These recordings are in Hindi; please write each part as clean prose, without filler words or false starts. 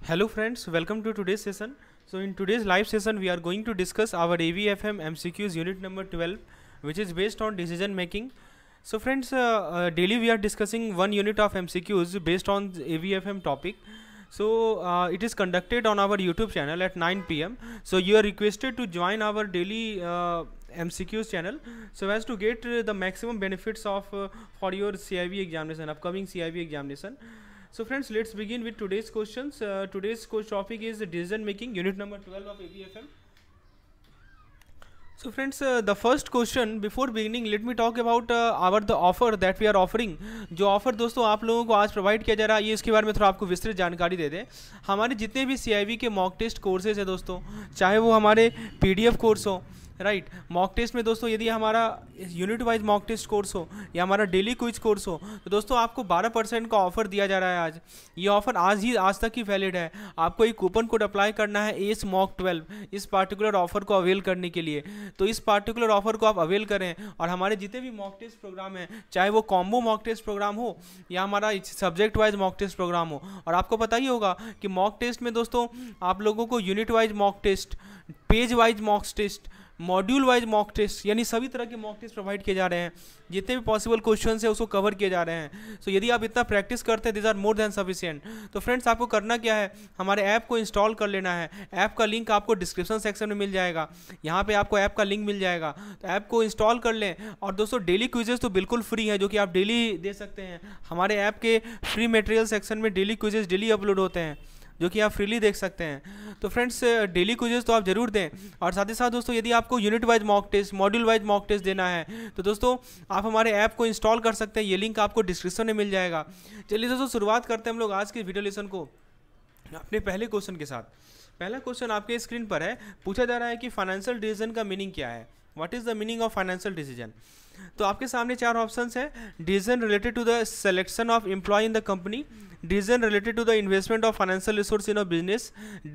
Hello friends, welcome to today's session. So in today's live session we are going to discuss our AVFM MCQs unit number 12, which is based on decision making. So friends, daily we are discussing one unit of MCQs based on AVFM topic. So it is conducted on our YouTube channel at 9 p.m. So you are requested to join our daily MCQs channel so as to get the maximum benefits of for your CIV examination, upcoming CIV examination. So friends, let's begin with today's questions. Today's topic is decision making, unit number 12 of AVFM. So friends, the first question before beginning, let me talk about the offer that we are offering. जो ऑफर दोस्तों आप लोगों को आज प्रोवाइड किया जा रहा है, ये इसके बारे में थोड़ा आपको विस्तृत जानकारी दे दें. हमारे जितने भी CIV के मॉक टेस्ट कोर्सेज है दोस्तों, चाहे वो हमारे PDF कोर्स हो, राइट, मॉक टेस्ट में दोस्तों यदि हमारा unit wise mock test course हो या हमारा डेली क्विज कोर्स हो, तो दोस्तों आपको 12% का ऑफर दिया जा रहा है आज. ये ऑफर आज तक ही वैलिड है. आपको एक कूपन कोड अप्लाई करना है एस मॉक 12 इस पार्टिकुलर ऑफर को अवेल करने के लिए. तो इस पार्टिकुलर ऑफर को आप अवेल करें और हमारे जितने भी मॉक टेस्ट प्रोग्राम हैं, चाहे वो कॉम्बो मॉक टेस्ट प्रोग्राम हो या हमारा subject wise mock test program हो. और आपको पता ही होगा कि मॉक टेस्ट में दोस्तों आप लोगों को unit wise mock test, page wise mock test, module wise mock test, यानी सभी तरह के मॉक टेस्ट प्रोवाइड किए जा रहे हैं. जितने भी पॉसिबल क्वेश्चन है उसको कवर किए जा रहे हैं. सो यदि आप इतना प्रैक्टिस करते हैं, this are more than sufficient. तो फ्रेंड्स, आपको करना क्या है, हमारे ऐप को इंस्टॉल कर लेना है. ऐप का लिंक आपको डिस्क्रिप्शन सेक्शन में मिल जाएगा. यहाँ पे आपको ऐप का लिंक मिल जाएगा. तो ऐप को इंस्टॉल कर लें. और दोस्तों डेली क्विजेस तो बिल्कुल फ्री है, जो कि आप डेली दे सकते हैं. हमारे ऐप के फ्री मटेरियल सेक्शन में डेली क्विजेस डेली अपलोड होते हैं, जो कि आप फ्रीली देख सकते हैं. तो फ्रेंड्स, डेली क्विजेस तो आप जरूर दें. और साथ ही साथ दोस्तों, यदि आपको unit wise mock test, module wise mock test देना है, तो दोस्तों आप हमारे ऐप को इंस्टॉल कर सकते हैं. ये लिंक आपको डिस्क्रिप्शन में मिल जाएगा. चलिए दोस्तों, शुरुआत करते हैं हम लोग आज के वीडियो लेसन को अपने पहले क्वेश्चन के साथ. पहला क्वेश्चन आपके स्क्रीन पर है. पूछा जा रहा है कि फाइनेंशियल डिसीजन का मीनिंग क्या है. What is the meaning of financial decision. तो आपके सामने चार ऑप्शंस हैं. Decision related to the selection of employ in the company, decision related to the investment of financial resource in a business,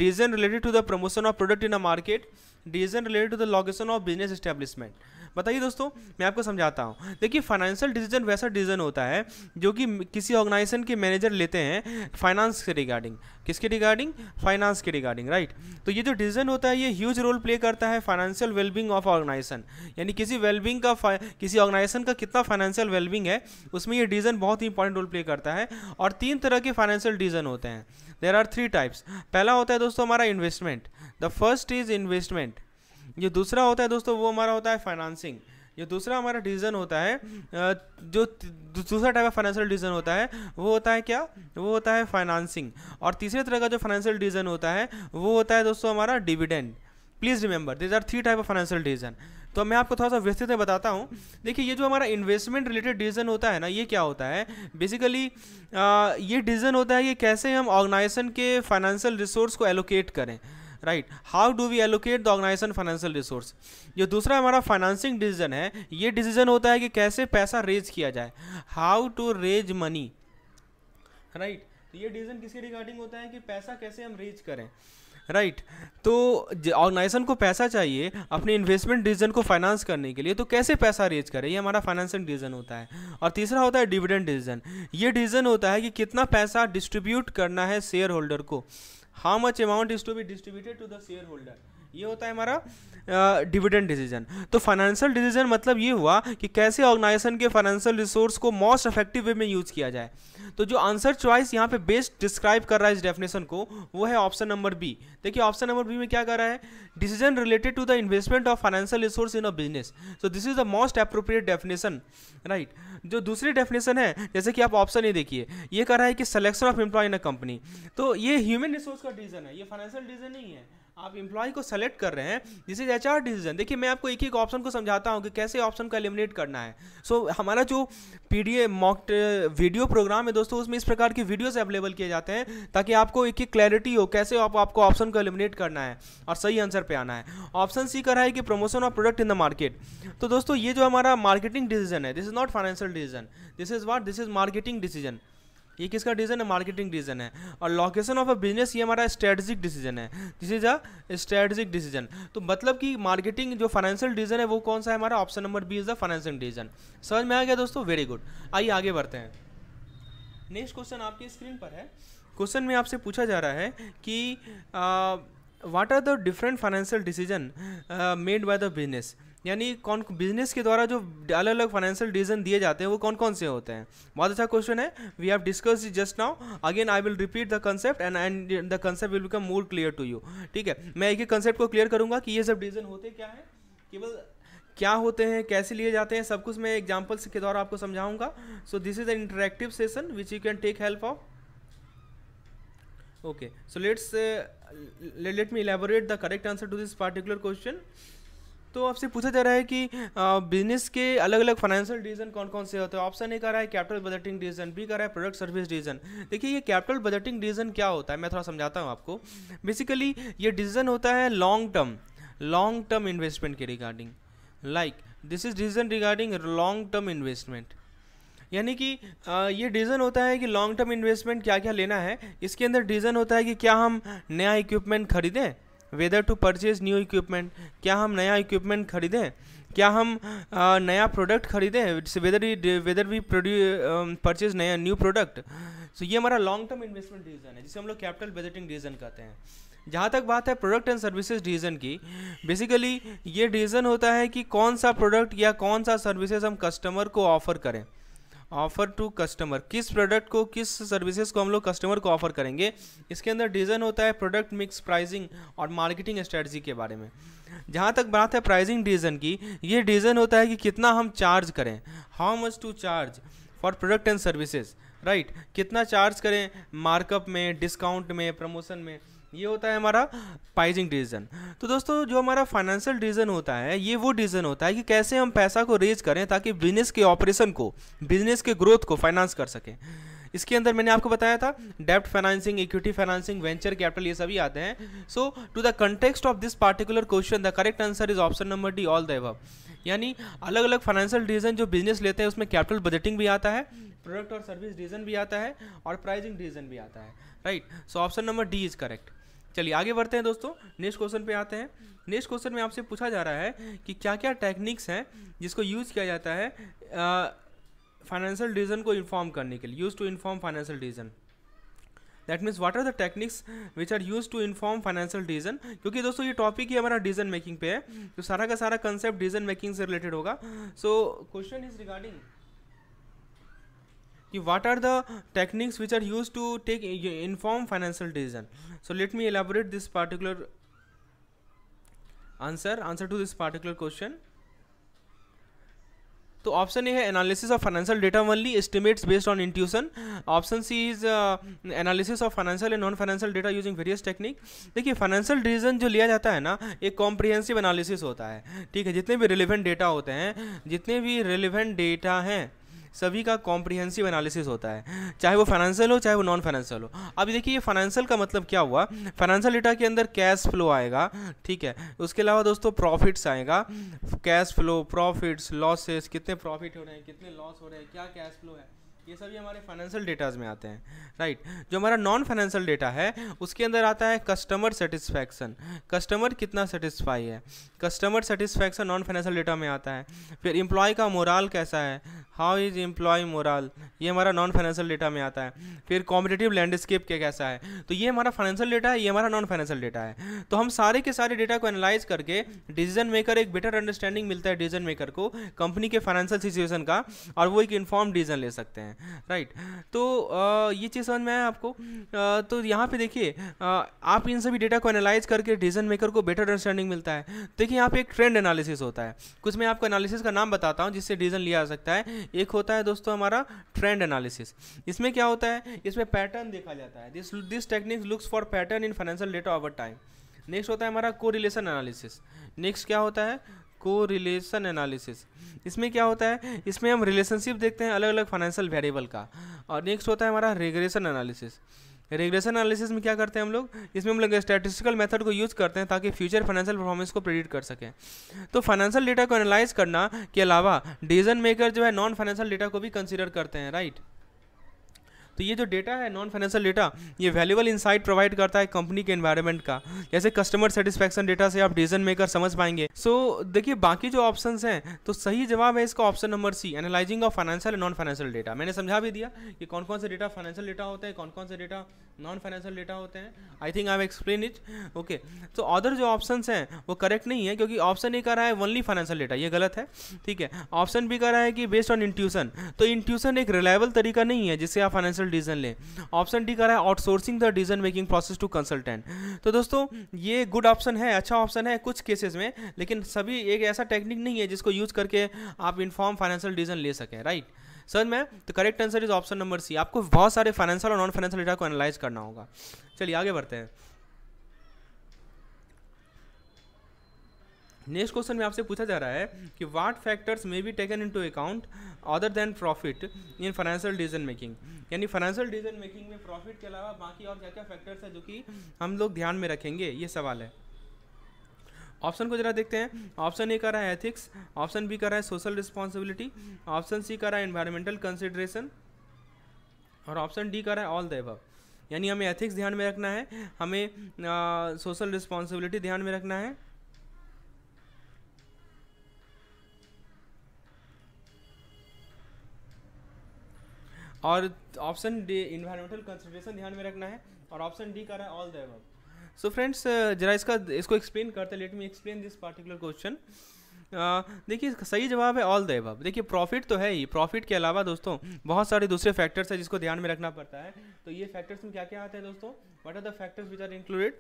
decision related to the promotion of product in a market, decision related to the location of business establishment. बताइए दोस्तों, मैं आपको समझाता हूँ. देखिए, फाइनेंशियल डिसीजन वैसा डिसीजन होता है जो कि किसी ऑर्गेनाइजेशन के मैनेजर लेते हैं फाइनेंस के रिगार्डिंग. किसके रिगार्डिंग? फाइनेंस के रिगार्डिंग, राइट. तो ये जो डिसीजन होता है, ये ह्यूज रोल प्ले करता है फाइनेंशियल वेलबींग ऑफ ऑर्गेनाइजेशन. यानी किसी वेलबींग का, किसी ऑर्गेनाइजेशन का कितना फाइनेंशियल वेलबींग है, उसमें ये डिसीजन बहुत ही इंपॉर्टेंट रोल प्ले करता है. और तीन तरह के फाइनेंशियल डिसीजन होते हैं. There are 3 types. पहला होता है दोस्तों हमारा investment. The first is investment. जो दूसरा होता है दोस्तों, वो हमारा होता है फाइनेंसिंग. जो दूसरा हमारा डिसीजन होता है, जो दूसरा टाइप ऑफ फाइनेंशियल डिसीजन होता है, वो होता है क्या? वो होता है फाइनेंसिंग. और तीसरे तरह का जो फाइनेंशियल डिसीजन होता है, वो होता है दोस्तों हमारा dividend. Please remember, this are 3 type of financial decision. तो मैं आपको थोड़ा सा विस्तृत में बताता हूँ. देखिए, ये जो हमारा इन्वेस्टमेंट रिलेटेड डिसीजन होता है ना, ये क्या होता है बेसिकली, ये डिसीजन होता है कि कैसे हम ऑर्गेनाइजेशन के फाइनेंशियल रिसोर्स को एलोकेट करें, right. How do we allocate the organisation financial resource. जो दूसरा हमारा फाइनेंसिंग डिसीजन है, ये डिसीजन होता है कि कैसे पैसा रेज किया जाए, how to raise money, right. तो ये डिसीजन किसके रिगार्डिंग होता है कि पैसा कैसे हम रेज करें, राइट. तो ऑर्गेनाइजेशन को पैसा चाहिए अपने इन्वेस्टमेंट डिसीजन को फाइनेंस करने के लिए, तो कैसे पैसा रेज करें, ये हमारा फाइनेंसिंग डिसीजन होता है. और तीसरा होता है डिविडेंड डिसीजन. ये डिसीजन होता है कि कितना पैसा डिस्ट्रीब्यूट करना है शेयर होल्डर को, how much amount is to be distributed to the shareholder. ये होता है हमारा डिविडेंड डिसीजन. तो फाइनेंशियल डिसीजन मतलब ये हुआ कि कैसे ऑर्गेनाइजेशन के फाइनेंशियल रिसोर्स को मोस्ट इफेक्टिव वे में यूज किया जाए. तो जो आंसर चॉइस यहाँ पे बेस्ट डिस्क्राइब कर रहा है इस डेफिनेशन को, वो है ऑप्शन नंबर बी. देखिए, ऑप्शन नंबर बी में क्या कर रहा है, decision related to the investment of financial resource in a business. So this is the most appropriate definition, right. जो दूसरी डेफिनेशन है, जैसे कि आप ऑप्शन ए देखिए, ये कर रहा है कि selection of employ in a company. तो ये ह्यूमन रिसोर्स का डिसीजन है, ये फाइनेंशियल डिसीजन नहीं है. आप एम्प्लॉय को सेलेक्ट कर रहे हैं, दिस इज एचआर डिसीजन. देखिए, मैं आपको एक एक ऑप्शन को समझाता हूं कि कैसे ऑप्शन को एलिमिनेट करना है. सो हमारा जो पीडीएफ मॉक वीडियो प्रोग्राम है दोस्तों, उसमें इस प्रकार की वीडियोस अवेलेबल किए जाते हैं ताकि आपको एक एक क्लैरिटी हो कैसे आपको ऑप्शन को एलिमिनेट करना है और सही आंसर पे आना है. ऑप्शन सी का है कि promotion of product in the market. तो दोस्तों, ये जो हमारा मार्केटिंग डिसीजन है, this is not financial decision, this is what, this is marketing decision. ये किसका डिसीजन है? मार्केटिंग डिसीजन है. और लोकेशन ऑफ अ बिजनेस, ये हमारा स्ट्रेटेजिक डिसीजन है. This is a strategic decision. तो मतलब कि मार्केटिंग जो फाइनेंशियल डिसीजन है, वो कौन सा है हमारा? Option number B is the financial decision. समझ में आ गया दोस्तों? Very good. आइए आगे बढ़ते हैं. नेक्स्ट क्वेश्चन आपकी स्क्रीन पर है. क्वेश्चन में आपसे पूछा जा रहा है कि what are the different financial decision made by the business, यानी कौन बिजनेस के द्वारा जो अलग अलग फाइनेंशियल डिसीजन दिए जाते हैं वो कौन कौन से होते हैं। बहुत अच्छा क्वेश्चन है, we have discuss just now, again I will repeat the concept and the concept will become more clear to you. ठीक है, मैं एक ही कंसेप्ट को क्लियर करूंगा कि ये सब डिसीजन होते क्या है, केवल क्या होते हैं, कैसे लिए जाते हैं, सब कुछ मैं एग्जाम्पल्स के द्वारा आपको समझाऊंगा। So this is an interactive session which you can take help of. Okay, so let me elaborate the correct answer to this particular question. तो आपसे पूछा जा रहा है कि बिजनेस के अलग अलग फाइनेंशियल डिसीजन कौन कौन से होते हैं। ऑप्शन ए का रहा है कैपिटल बजटिंग डिसीजन, बी का रहा है प्रोडक्ट सर्विस डिसीजन। देखिए ये कैपिटल बजटिंग डिसीजन क्या होता है, मैं थोड़ा समझाता हूँ आपको। बेसिकली ये डिसीजन होता है लॉन्ग टर्म इन्वेस्टमेंट के regarding, like this is decision regarding long term investment, यानी कि ये डिसीजन होता है कि लॉन्ग टर्म इन्वेस्टमेंट क्या क्या लेना है। इसके अंदर डिसीजन होता है कि क्या हम नया इक्विपमेंट खरीदें, whether to purchase new equipment, क्या हम नया इक्विपमेंट खरीदें, क्या हम नया प्रोडक्ट खरीदें, वेदर वी परचेज नया न्यू प्रोडक्ट। सो ये हमारा लॉन्ग टर्म इन्वेस्टमेंट डिसीजन है जिसे हम लोग कैपिटल बजटिंग डिसीजन कहते हैं। जहाँ तक बात है प्रोडक्ट एंड सर्विसेज डिसीजन की, बेसिकली ये डिसीजन होता है कि कौन सा प्रोडक्ट या कौन सा सर्विसेज हम कस्टमर को ऑफर करें, ऑफर टू कस्टमर, किस प्रोडक्ट को किस सर्विसेज को हम लोग कस्टमर को ऑफर करेंगे। इसके अंदर डिसीजन होता है प्रोडक्ट मिक्स, प्राइसिंग और मार्केटिंग स्ट्रेटजी के बारे में। जहाँ तक बात है प्राइसिंग डिसीजन की, ये डिसीजन होता है कि कितना हम चार्ज करें, how much to charge for product and services, right, कितना चार्ज करें मार्कअप में, डिस्काउंट में, प्रमोशन में। ये होता है हमारा प्राइसिंग डिसीजन। तो दोस्तों जो हमारा फाइनेंशियल डिसीजन होता है ये वो डिसीजन होता है कि कैसे हम पैसा को रेज करें ताकि बिजनेस के ऑपरेशन को, बिजनेस के ग्रोथ को फाइनेंस कर सकें। इसके अंदर मैंने आपको बताया था डेब्ट financing, equity financing, venture capital, ये सभी आते हैं। So to the context of this particular question the correct answer is option number D, all the above. यानी अलग अलग फाइनेंशियल डिसीजन जो बिजनेस लेते हैं उसमें कैपिटल बजटिंग भी आता है, प्रोडक्ट और सर्विस डिसीजन भी आता है और प्राइसिंग डिसीजन भी आता है, right. So option number D is correct. चलिए आगे बढ़ते हैं दोस्तों, नेक्स्ट क्वेश्चन पे आते हैं। नेक्स्ट क्वेश्चन में आपसे पूछा जा रहा है कि क्या क्या टेक्निक्स हैं जिसको यूज़ किया जाता है फाइनेंशियल डिसीजन को इन्फॉर्म करने के लिए, use to inform financial decision. That means what are the techniques which are use to inform financial decision. क्योंकि दोस्तों ये टॉपिक ही हमारा डिसीजन मेकिंग पे है, तो सारा का सारा कंसेप्ट डिसीजन मेकिंग से रिलेटेड होगा। सो क्वेश्चन इज रिगार्डिंग कि what are the techniques which are used to take inform financial decision. So let me elaborate this particular answer to this particular question. तो ऑप्शन ए है analysis of financial data only, estimates based on intuition. Option C is analysis of financial and non financial data using various technique. देखिए फाइनेंशियल डिसीजन जो लिया जाता है ना, एक कॉम्प्रिहेंसिव एनालिसिस होता है, ठीक है। जितने भी रिलेवेंट डेटा होते हैं, जितने भी रिलेवेंट डेटा हैं सभी का कॉम्प्रिहेंसिव एनालिसिस होता है, चाहे वो फाइनेंशियल हो चाहे वो नॉन फाइनेंशियल हो। अब देखिए ये फाइनेंशियल का मतलब क्या हुआ, फाइनेंशियल डेटा के अंदर कैश फ्लो आएगा, ठीक है। उसके अलावा दोस्तों प्रॉफिट्स आएगा, कैश फ्लो, प्रॉफिट्स, लॉसेस, कितने प्रॉफिट हो रहे हैं, कितने लॉस हो रहे हैं, क्या कैश फ्लो है, ये सभी हमारे फाइनेंशियल डेटाज में आते हैं, राइट। जो हमारा नॉन फाइनेंशियल डेटा है उसके अंदर आता है कस्टमर सेटिस्फैक्शन, कस्टमर कितना सेटिस्फाई है, customer satisfaction non financial data में आता है। फिर एम्प्लॉय का मोराल कैसा है, हाउ इज एम्प्लॉय मोराल, ये हमारा नॉन फाइनेंशियल डेटा में आता है। फिर कॉम्पिटिटिव लैंडस्केप के कैसा है, तो ये हमारा फाइनेंशियल डेटा है, ये हमारा नॉन फाइनेंशियल डेटा है। तो हम सारे के सारे डेटा को एनालाइज करके डिसीजन मेकर एक बेटर अंडरस्टैंडिंग मिलता है डिसीजन मेकर को कंपनी के फाइनेंशियल सिचुएशन का, और वो एक इन्फॉर्म डिसीजन ले सकते हैं, राइट। तो ये चीज़ समझ में आया आपको। तो यहाँ पे देखिए आप इन सभी डेटा को एनालाइज करके डिसीजन मेकर को बेटर अंडरस्टैंडिंग मिलता है। देखिए यहाँ पे एक ट्रेंड एनालिसिस होता है, कुछ मैं आपको एनालिसिस का नाम बताता हूँ जिससे डिसीजन लिया जा सकता है। एक होता है दोस्तों हमारा ट्रेंड एनालिसिस। इसमें क्या होता है, इसमें पैटर्न देखा जाता है, this technique looks for pattern in financial data over time. Next होता है हमारा कोरिलेशन एनालिसिस। नेक्स्ट क्या होता है, कोरिलेशन एनालिसिस। इसमें क्या होता है, इसमें हम रिलेशनशिप देखते हैं अलग अलग फाइनेंशियल वेरिएबल का। और नेक्स्ट होता है हमारा रिग्रेशन एनालिसिस। रिग्रेशन एनालिसिस में क्या करते हैं हम लोग, इसमें हम लोग स्टैटिस्टिकल मेथड को यूज़ करते हैं ताकि फ्यूचर फाइनेंशियल परफॉर्मेंस को प्रेडिक्ट कर सकें। तो फाइनेंशियल डेटा को एनालाइज करना के अलावा डिसीजन मेकर जो है नॉन फाइनेंशियल डेटा को भी कंसीडर करते हैं, राइट। तो ये जो डेटा है नॉन फाइनेंशियल डेटा, ये वैल्यूएबल इंसाइट प्रोवाइड करता है कंपनी के एनवायरनमेंट का। जैसे कस्टमर सेटिस्फैक्शन डेटा से आप डिसीजन मेकर समझ पाएंगे। सो देखिए बाकी जो ऑप्शंस हैं, तो सही जवाब है इसका option number C, analysing of financial and non financial data. मैंने समझा भी दिया कि कौन कौन से डेटा फाइनेंशियल डेटा होते हैं, कौन कौन से डेटा नॉन फाइनेंशियल डेटा होते हैं। I think I have explain it. Okay, तो अदर जो ऑप्शंस हैं वो करेक्ट नहीं है, क्योंकि ऑप्शन ए कह रहा है ओनली फाइनेंशियल डेटा, ये गलत है। ठीक है, ऑप्शन बी कह रहा है कि बेस्ड ऑन इंट्यूशन, तो इंट्यूशन एक रिलायबल तरीका नहीं है जिससे आप फाइनेंशियल डिसीजन लें। ऑप्शन डी कह रहा है outsourcing the decision making process to consultant. तो दोस्तों ये गुड ऑप्शन है, अच्छा ऑप्शन है कुछ केसेस में, लेकिन सभी एक ऐसा टेक्निक नहीं है जिसको यूज करके आप इन्फॉर्म फाइनेंशियल डिसीजन ले सकें, राइट। सर मैं तो correct answer is option number C. आपको बहुत सारे फाइनेंशियल और नॉन फाइनेंशियल डेटा को एनालाइज करना होगा। चलिए आगे बढ़ते हैं। नेक्स्ट क्वेश्चन में आपसे पूछा जा रहा है कि what factors may be taken into account other than profit in financial decision making. यानी फाइनेंशियल डिसीजन मेकिंग में प्रॉफिट के अलावा बाकी और क्या क्या फैक्टर्स हैं जो कि हम लोग ध्यान में रखेंगे, ये सवाल है। ऑप्शन को जरा देखते हैं। ऑप्शन ए कर रहा है एथिक्स, ऑप्शन बी कर रहा है सोशल रिस्पॉन्सिबिलिटी, ऑप्शन सी कर रहा है एनवायरमेंटल कंसिडरेशन, और ऑप्शन डी कर रहा है ऑल द अबव। यानी हमें एथिक्स ध्यान में रखना है, हमें सोशल रिस्पॉन्सिबिलिटी ध्यान में रखना है, और ऑप्शन डी इन्वायरमेंटल कंसिडरेशन ध्यान में रखना है, और ऑप्शन डी कर रहा है all the above. So friends जरा इसको एक्सप्लेन करते हैं। Let me explain this particular question. देखिए सही जवाब है ऑल द अबव। देखिए प्रॉफिट तो है ही, प्रॉफिट के अलावा दोस्तों बहुत सारे दूसरे फैक्टर्स हैं जिसको ध्यान में रखना पड़ता है। तो ये फैक्टर्स में क्या क्या आते हैं दोस्तों? What are the factors which are included?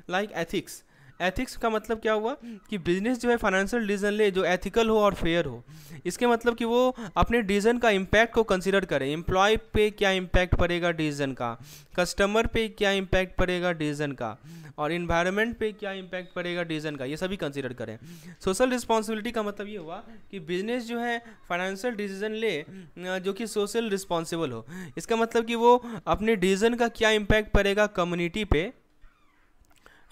Like ethics. Ethics का मतलब क्या हुआ कि बिजनेस जो है फाइनेंशियल डिसीजन ले जो एथिकल हो और फेयर हो। इसके मतलब कि वो अपने डिसीजन का इम्पैक्ट को कंसिडर करे। एम्प्लॉय पे क्या इम्पैक्ट पड़ेगा डिसीजन का, कस्टमर पे क्या इम्पैक्ट पड़ेगा डिसीजन का, और इन्वायरमेंट पे क्या इम्पैक्ट पड़ेगा डिसीजन का, ये सभी कंसिडर करें। सोशल रिस्पॉन्सिबिलिटी का मतलब ये हुआ कि बिजनेस जो है फाइनेंशियल डिसीजन ले जो कि सोशल रिस्पॉन्सिबल हो। इसका मतलब कि वो अपने डिसीजन का क्या इम्पैक्ट पड़ेगा कम्युनिटी पे,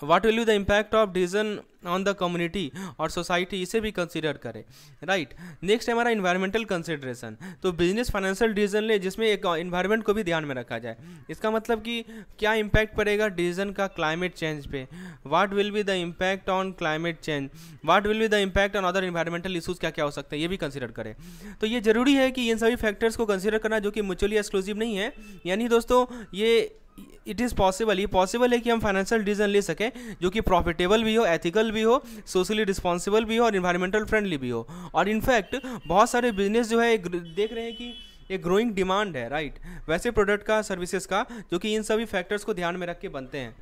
what will be the impact of decision on the community और सोसाइटी, इसे भी कंसिडर करें, राइट। नेक्स्ट है हमारा इन्वायरमेंटल कंसिडरेशन। तो बिजनेस फाइनेंशियल डिसीजन ले जिसमें एक इन्वायरमेंट को भी ध्यान में रखा जाए। इसका मतलब कि क्या इम्पैक्ट पड़ेगा डिसीजन का क्लाइमेट चेंज पे, what will be the impact on climate change, what will be the impact on other environmental issues, क्या क्या हो सकते हैं ये भी कंसिडर करें। तो ये जरूरी है कि इन सभी फैक्टर्स को कंसिडर करना जो कि म्यूचुअली एक्सक्लूसिव नहीं है। यानी दोस्तों ये इट इज़ पॉसिबल, ये पॉसिबल है कि हम फाइनेंशियल डिसीजन ले सकें जो कि प्रॉफिटेबल भी हो, एथिकल भी हो, सोशली रिस्पॉन्सिबल भी हो और इन्वायरमेंटल फ्रेंडली भी हो। और इनफैक्ट बहुत सारे बिजनेस जो है देख रहे हैं कि एक ग्रोइंग डिमांड है, राइट, वैसे प्रोडक्ट का, सर्विसेज का, जो कि इन सभी फैक्टर्स को ध्यान में रख के बनते हैं,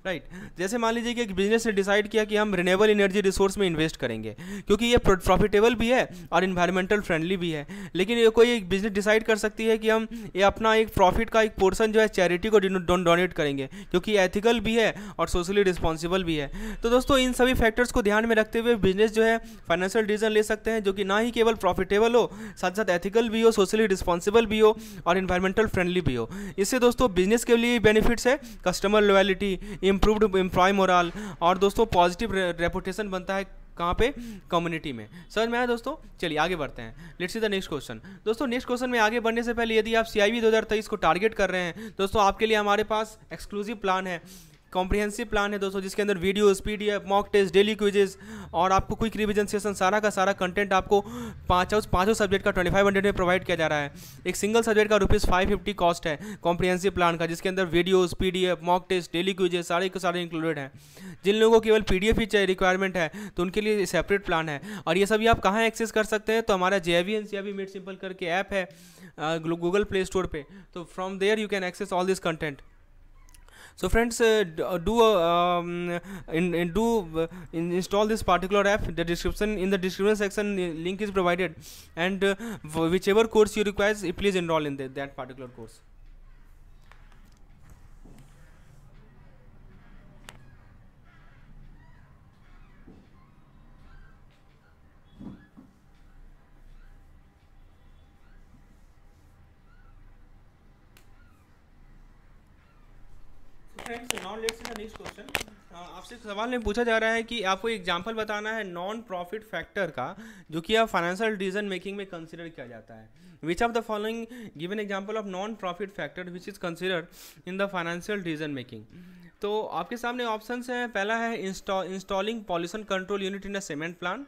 राइट। जैसे मान लीजिए कि एक बिजनेस ने डिसाइड किया कि हम रिन्यूएबल एनर्जी रिसोर्स में इन्वेस्ट करेंगे क्योंकि ये प्रॉफिटेबल भी है और इन्वायरमेंटल फ्रेंडली भी है। लेकिन ये कोई एक बिजनेस डिसाइड कर सकती है कि हम ये अपना एक प्रॉफिट का एक पोर्शन जो है चैरिटी को डोनेट करेंगे क्योंकि एथिकल भी है और सोशली रिस्पॉन्सिबल भी है। तो दोस्तों इन सभी फैक्टर्स को ध्यान में रखते हुए बिजनेस जो है फाइनेंशियल डिसीजन ले सकते हैं जो कि ना ही केवल प्रॉफिटेबल हो, साथ साथ एथिकल भी हो, सोशली रिस्पॉन्सिबल भी हो और इन्वायरमेंटल फ्रेंडली भी हो। इससे दोस्तों बिजनेस के लिए बेनिफिट्स है, customer loyalty, improved employ moral और दोस्तों पॉजिटिव रेपुटेशन बनता है कहाँ पे? कम्युनिटी में। समझ में आया दोस्तों? चलिए आगे बढ़ते हैं। Let's see the next question. दोस्तों नेक्स्ट क्वेश्चन में आगे बढ़ने से पहले यदि आप CIB 2023 को टारगेट कर रहे हैं दोस्तों, आपके लिए हमारे पास एक्सक्लूसिव प्लान है, कॉम्प्रिहेंसिव प्लान है दोस्तों, जिसके अंदर videos, PDF, mock test, daily quizzes और आपको क्विक रिवीजन सेशन, सारा का सारा कंटेंट आपको पाँचों सब्जेक्ट का 2500 में प्रोवाइड किया जा रहा है। एक सिंगल सब्जेक्ट का ₹550 कॉस्ट है कॉम्प्रिहेंसिव प्लान का, जिसके अंदर videos, PDF, mock test, daily quizzes सारे के सारे इंक्लूडेड हैं। जिन लोगों को केवल PDF ही चाहिए रिक्वायरमेंट है तो उनके लिए सेपरेट प्लान है। और ये सभी आप कहाँ एक्सेस कर सकते हैं? तो हमारा JIV NCIB मेड सिंपल करके ऐप है गूगल प्ले स्टोर पे, तो from there you can access all this content. So friends, install this particular app. In the description section link is provided, and whichever course you require, please enroll in that particular course. Friends, now let's see the next question. आपसे एक सवाल में पूछा जा रहा है कि आपको एग्जांपल बताना है नॉन प्रॉफिट फैक्टर का जो कि आप फाइनेंशियल डिसीजन मेकिंग में कंसीडर किया जाता है। Which of the following given example of non profit factor which is considered in the financial decision making. तो आपके सामने ऑप्शंस हैं। पहला है installing pollution control unit in a cement plant.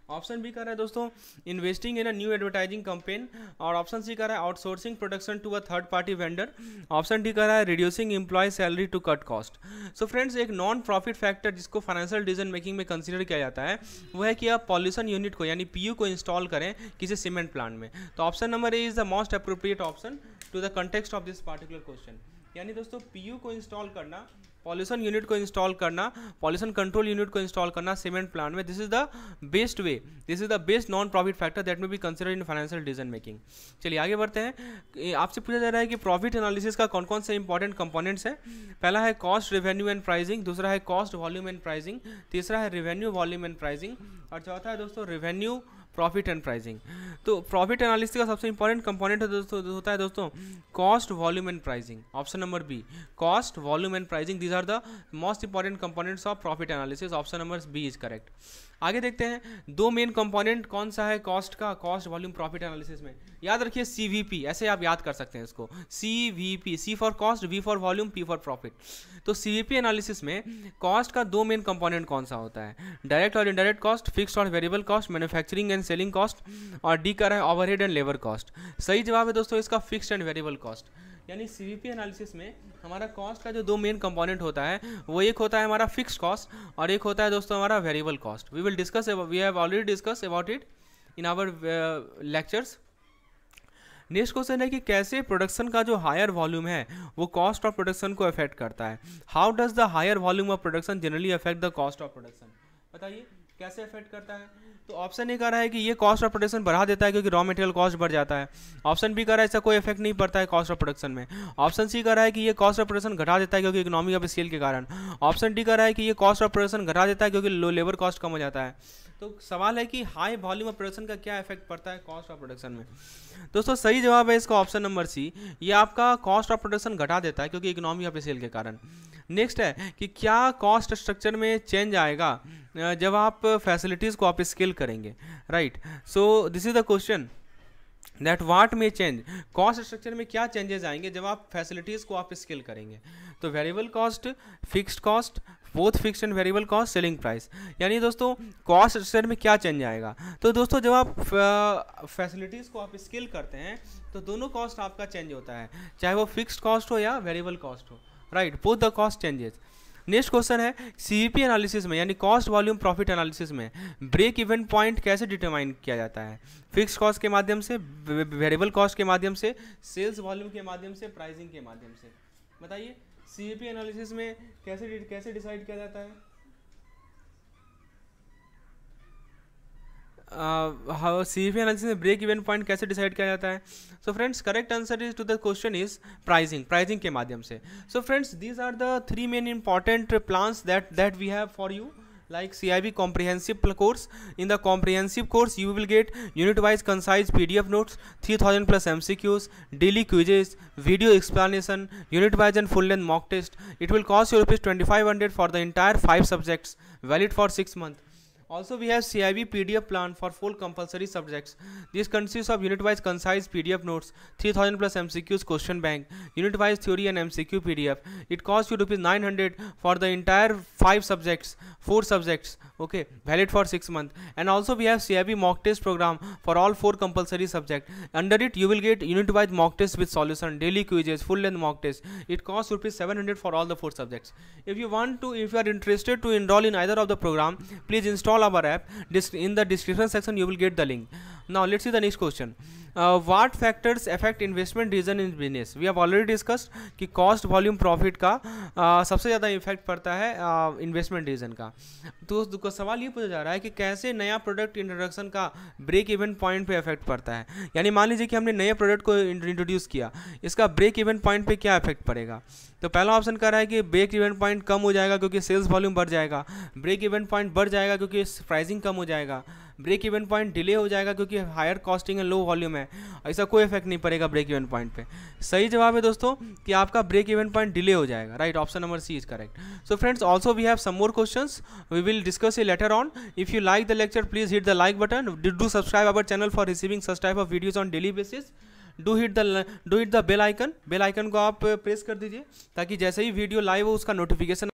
Option B कर रहा है दोस्तों investing in a new advertising campaign, और ऑप्शन सी कर रहा है outsourcing production to a third party vendor. Option D कर रहा है reducing employ salary to cut cost. So friends, एक नॉन प्रॉफिट फैक्टर जिसको फाइनेंशियल डिसीजन मेकिंग में कंसीडर किया जाता है वो है कि आप पॉल्यूशन यूनिट को यानी पीयू को इंस्टॉल करें किसी सीमेंट प्लांट में। तो option number A is the most appropriate option to the context of this particular question. यानी दोस्तों पीयू को इंस्टॉल करना, पॉल्यूशन यूनिट को इंस्टॉल करना, पॉल्यूशन कंट्रोल यूनिट को इंस्टॉल करना सीमेंट प्लांट में, this is the best way, this is the best non profit factor that may be considered in financial decision making. चलिए आगे बढ़ते हैं। आपसे पूछा जा रहा है कि प्रॉफिट एनालिसिस का कौन कौन से इंपॉर्टेंट कंपोनेंट्स है। पहला है कॉस्ट, रेवेन्यू एंड प्राइसिंग, दूसरा है कॉस्ट, वॉल्यूम एंड प्राइसिंग, तीसरा है रेवेन्यू, वॉल्यूम एंड प्राइसिंग, और चौथा है दोस्तों रेवेन्यू, प्रॉफिट एंड प्राइसिंग। तो प्रॉफिट एनालिसिस का सबसे इंपॉर्टेंट कंपोनेंट होता है दोस्तों cost, volume and pricing. Option number B, cost, volume and pricing, these are the most important components of profit analysis. Option number B is correct. आगे देखते हैं दो मेन कंपोनेंट कौन सा है कॉस्ट का, कॉस्ट वॉल्यूम प्रॉफिट एनालिसिस में। याद रखिए CVP, ऐसे आप याद कर सकते हैं इसको, CVP, C for cost, V for volume, P for profit. तो CVP एनालिसिस में कॉस्ट का दो मेन कंपोनेंट कौन सा होता है, डायरेक्ट और इनडायरेक्ट कॉस्ट, फिक्स्ड और variable cost, manufacturing and selling cost, और डी का है ओवरहेड एंड लेबर कॉस्ट। सही जवाब है दोस्तों इसका फिक्स्ड एंड वेरिएबल कॉस्ट। यानी CVP एनालिसिस में हमारा कॉस्ट का जो दो मेन कंपोनेंट होता है वो एक होता है हमारा फिक्स्ड कॉस्ट और एक होता है दोस्तों हमारा variable cost. We will discuss, we have already discuss about it in our lectures. Next question है कि कैसे प्रोडक्शन का जो हायर वॉल्यूम है वो कॉस्ट ऑफ प्रोडक्शन को अफेक्ट करता है। How does the higher volume of production generally affect the cost of production. बताइए कैसे अफेक्ट करता है। तो ऑप्शन ए कह रहा है कि ये कॉस्ट ऑफ प्रोडक्शन बढ़ा देता है क्योंकि रॉ मटेरियल कॉस्ट बढ़ जाता है। ऑप्शन बी कह रहा है ऐसा कोई इफेक्ट नहीं पड़ता है कॉस्ट ऑफ प्रोडक्शन में। ऑप्शन सी कह रहा है कि ये कॉस्ट ऑफ प्रोडक्शन घटा देता है क्योंकि इकोनॉमी ऑफ स्केल के कारण। ऑप्शन डी कह रहा है कि ये कॉस्ट ऑफ प्रोडक्शन घटा देता है क्योंकि लो लेबर कॉस्ट कम हो जाता है। तो सवाल है कि हाई वॉल्यूम ऑफ प्रोडक्शन का क्या इफेक्ट पड़ता है कॉस्ट ऑफ प्रोडक्शन में। दोस्तों सही जवाब है इसका ऑप्शन नंबर सी, ये आपका कॉस्ट ऑफ प्रोडक्शन घटा देता है क्योंकि इकोनॉमी ऑफ स्केल के कारण। नेक्स्ट है कि क्या कॉस्ट स्ट्रक्चर में चेंज आएगा जब आप फैसिलिटीज़ को आप स्केल करेंगे, right. So this is the question that what में चेंज, कॉस्ट स्ट्रक्चर में क्या चेंजेस आएंगे जब आप फैसिलिटीज़ को आप स्केल करेंगे। तो variable cost, fixed cost, both fixed and variable cost, selling price. यानी दोस्तों कॉस्ट स्ट्रक्चर में क्या चेंज आएगा। तो दोस्तों जब आप फैसिलिटीज़ को आप स्केल करते हैं तो दोनों कॉस्ट आपका चेंज होता है, चाहे वो फिक्स्ड कॉस्ट हो या वेरिएबल कॉस्ट हो, right, both the cost changes. Next question है CVP एनालिसिस में यानी कॉस्ट वॉल्यूम प्रॉफिट एनालिसिस में ब्रेक इवन पॉइंट कैसे डिटरमाइन किया जाता है। फिक्स कॉस्ट के माध्यम से, वेरिएबल कॉस्ट के माध्यम से, सेल्स वॉल्यूम के माध्यम से, प्राइसिंग के माध्यम से। बताइए CVP एनालिसिस में कैसे डिसाइड किया जाता है। CVP एनालिसिस में ब्रेक इवन पॉइंट कैसे डिसाइड किया जाता है। So friends correct answer is to the question is pricing के माध्यम से। So friends these are the three main important plans that we have for you like CIB comprehensive course. In the comprehensive course you will get unit wise concise PDF notes, 3000 plus MCQs, daily quizzes, video explanation, unit wise and full length mock test. It will cost you rupees 2500 for the entire 5 subjects, valid for 6 months. Also we have CIB PDF plan for full compulsory subjects. This consists of unit wise concise PDF notes, 3000 plus MCQs question bank, unit wise theory and MCQ PDF. It costs you rupees 900 for the entire 5 subjects, 4 subjects, okay, valid for 6 months. And also we have CIB mock test program for all 4 compulsory subjects. Under it you will get unit wise mock test with solution, daily quizzes, full length mock test. It costs rupees 700 for all the 4 subjects. If you are interested to enroll in either of the program, please install our app. In the description section you will get the link. Now let's see the next question. What factors affect investment decision in business? We have already discussed कि कॉस्ट वॉल्यूम प्रॉफिट का सबसे ज़्यादा इफेक्ट पड़ता है इन्वेस्टमेंट डिसीजन का। तो सवाल ये पूछा जा रहा है कि कैसे नया प्रोडक्ट इंट्रोडक्शन का ब्रेक इवन पॉइंट पे इफेक्ट पड़ता है। यानी मान लीजिए कि हमने नए प्रोडक्ट को इंट्रोड्यूस किया, इसका ब्रेक इवन पॉइंट पे क्या इफेक्ट पड़ेगा। तो पहला ऑप्शन कह रहा है कि ब्रेक इवन पॉइंट कम हो जाएगा क्योंकि सेल्स वॉल्यूम बढ़ जाएगा, ब्रेक इवन पॉइंट बढ़ जाएगा क्योंकि प्राइसिंग कम हो जाएगा, ब्रेक इवन पॉइंट डिले हो जाएगा क्योंकि हायर कॉस्टिंग है, लो वॉल्यूम है, ऐसा कोई इफेक्ट नहीं पड़ेगा ब्रेक इवन पॉइंट पे। सही जवाब है दोस्तों कि आपका ब्रेक इवन पॉइंट डिले हो जाएगा, right, option number C is correct. So friends also we have some more questions, we will discuss it later on. If you like the lecture, please hit the like button. Do subscribe our channel for receiving such type of videos on daily basis. Do hit the bell icon को आप प्रेस कर दीजिए ताकि जैसे ही वीडियो लाइव हो उसका नोटिफिकेशन